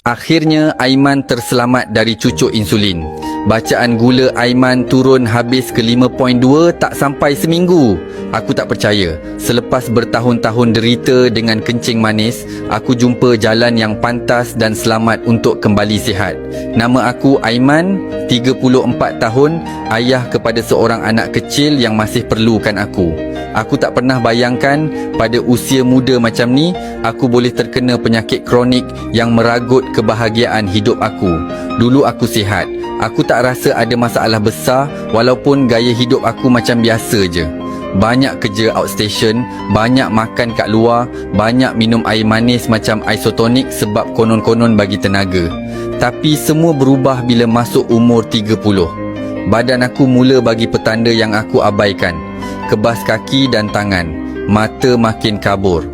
Akhirnya Aiman terselamat dari cucuk insulin. Bacaan gula Aiman turun habis ke 5.2 tak sampai seminggu. Aku tak percaya. Selepas bertahun-tahun derita dengan kencing manis, aku jumpa jalan yang pantas dan selamat untuk kembali sihat. Nama aku Aiman, 34 tahun, ayah kepada seorang anak kecil yang masih perlukan aku. Aku tak pernah bayangkan pada usia muda macam ni, aku boleh terkena penyakit kronik yang meragut kebahagiaan hidup aku. Dulu aku sihat. Aku tak rasa ada masalah besar walaupun gaya hidup aku macam biasa je. Banyak kerja outstation, banyak makan kat luar, banyak minum air manis macam isotonik sebab konon-konon bagi tenaga. Tapi semua berubah bila masuk umur 30. Badan aku mula bagi petanda yang aku abaikan. Kebas kaki dan tangan, mata makin kabur.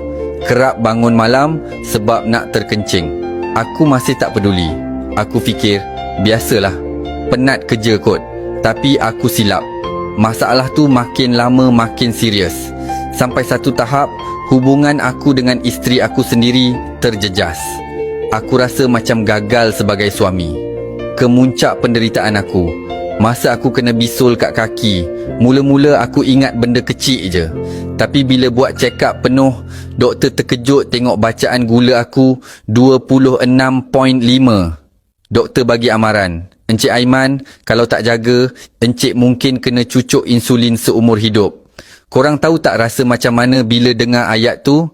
Kerap bangun malam sebab nak terkencing. Aku masih tak peduli. Aku fikir, biasalah, penat kerja kot. Tapi aku silap. Masalah tu makin lama makin serius. Sampai satu tahap, hubungan aku dengan isteri aku sendiri terjejas. Aku rasa macam gagal sebagai suami. Kemuncak penderitaan aku, masa aku kena bisul kat kaki. Mula-mula aku ingat benda kecil je. Tapi bila buat check up penuh, doktor terkejut tengok bacaan gula aku 26.5. Doktor bagi amaran, Encik Aiman, kalau tak jaga, Encik mungkin kena cucuk insulin seumur hidup. Korang tahu tak rasa macam mana bila dengar ayat tu?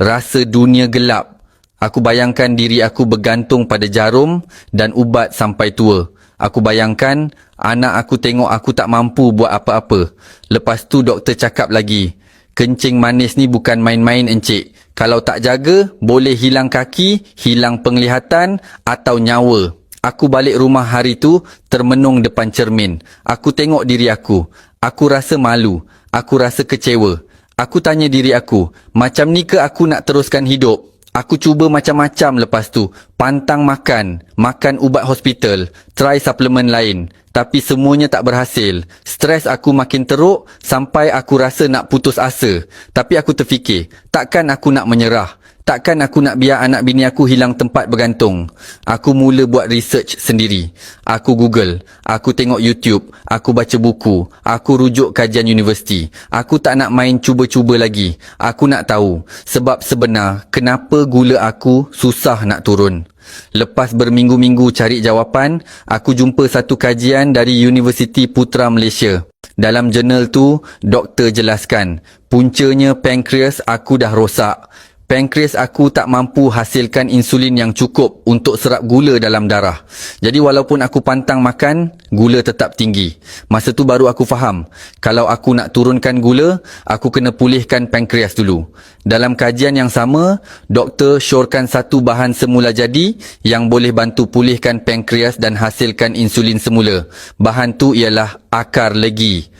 Rasa dunia gelap. Aku bayangkan diri aku bergantung pada jarum dan ubat sampai tua. Aku bayangkan anak aku tengok aku tak mampu buat apa-apa. Lepas tu doktor cakap lagi, kencing manis ni bukan main-main encik. Kalau tak jaga, boleh hilang kaki, hilang penglihatan atau nyawa. Aku balik rumah hari tu termenung depan cermin. Aku tengok diri aku. Aku rasa malu. Aku rasa kecewa. Aku tanya diri aku, macam ni ke aku nak teruskan hidup? Aku cuba macam-macam lepas tu. Pantang makan, makan ubat hospital, try suplemen lain. Tapi semuanya tak berhasil. Stres aku makin teruk sampai aku rasa nak putus asa. Tapi aku terfikir, takkan aku nak menyerah? Takkan aku nak biar anak bini aku hilang tempat bergantung? Aku mula buat research sendiri. Aku Google, aku tengok YouTube, aku baca buku, aku rujuk kajian universiti. Aku tak nak main cuba-cuba lagi. Aku nak tahu sebab sebenar kenapa gula aku susah nak turun. Lepas berminggu-minggu cari jawapan, aku jumpa satu kajian dari Universiti Putra Malaysia. Dalam jurnal tu, doktor jelaskan, puncanya pankreas aku dah rosak. Pankreas aku tak mampu hasilkan insulin yang cukup untuk serap gula dalam darah. Jadi walaupun aku pantang makan, gula tetap tinggi. Masa tu baru aku faham, kalau aku nak turunkan gula, aku kena pulihkan pankreas dulu. Dalam kajian yang sama, doktor syorkan satu bahan semula jadi yang boleh bantu pulihkan pankreas dan hasilkan insulin semula. Bahan tu ialah akar legi.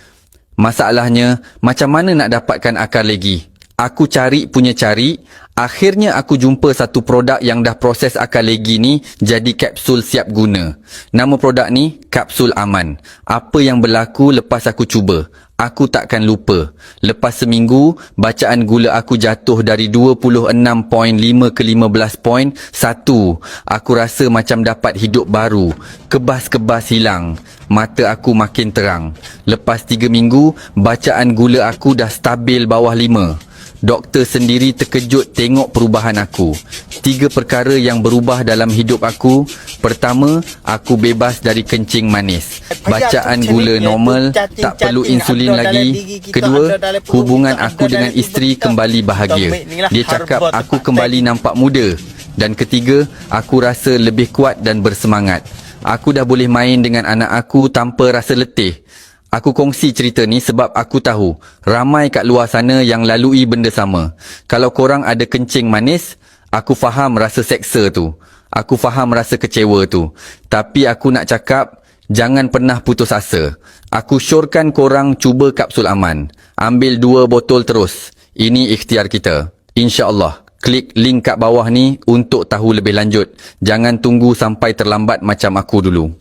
Masalahnya, macam mana nak dapatkan akar legi? Aku cari punya cari, akhirnya aku jumpa satu produk yang dah proses akar legi ni jadi kapsul siap guna. Nama produk ni Kapsul Aman. Apa yang berlaku lepas aku cuba? Aku takkan lupa. Lepas seminggu, bacaan gula aku jatuh dari 26.5 ke 15.1. Aku rasa macam dapat hidup baru. Kebas-kebas hilang. Mata aku makin terang. Lepas 3 minggu, bacaan gula aku dah stabil bawah 5. Doktor sendiri terkejut tengok perubahan aku. 3 perkara yang berubah dalam hidup aku. Pertama, aku bebas dari kencing manis. Bacaan gula normal, tak perlu insulin lagi. Kedua, hubungan aku dengan isteri kembali bahagia. Dia cakap aku kembali nampak muda. Dan ketiga, aku rasa lebih kuat dan bersemangat. Aku dah boleh main dengan anak aku tanpa rasa letih. Aku kongsi cerita ni sebab aku tahu ramai kat luar sana yang lalui benda sama. Kalau korang ada kencing manis, aku faham rasa seksa tu. Aku faham rasa kecewa tu. Tapi aku nak cakap, jangan pernah putus asa. Aku syorkan korang cuba Kapsul Aman. Ambil 2 botol terus. Ini ikhtiar kita. InsyaAllah. Klik link kat bawah ni untuk tahu lebih lanjut. Jangan tunggu sampai terlambat macam aku dulu.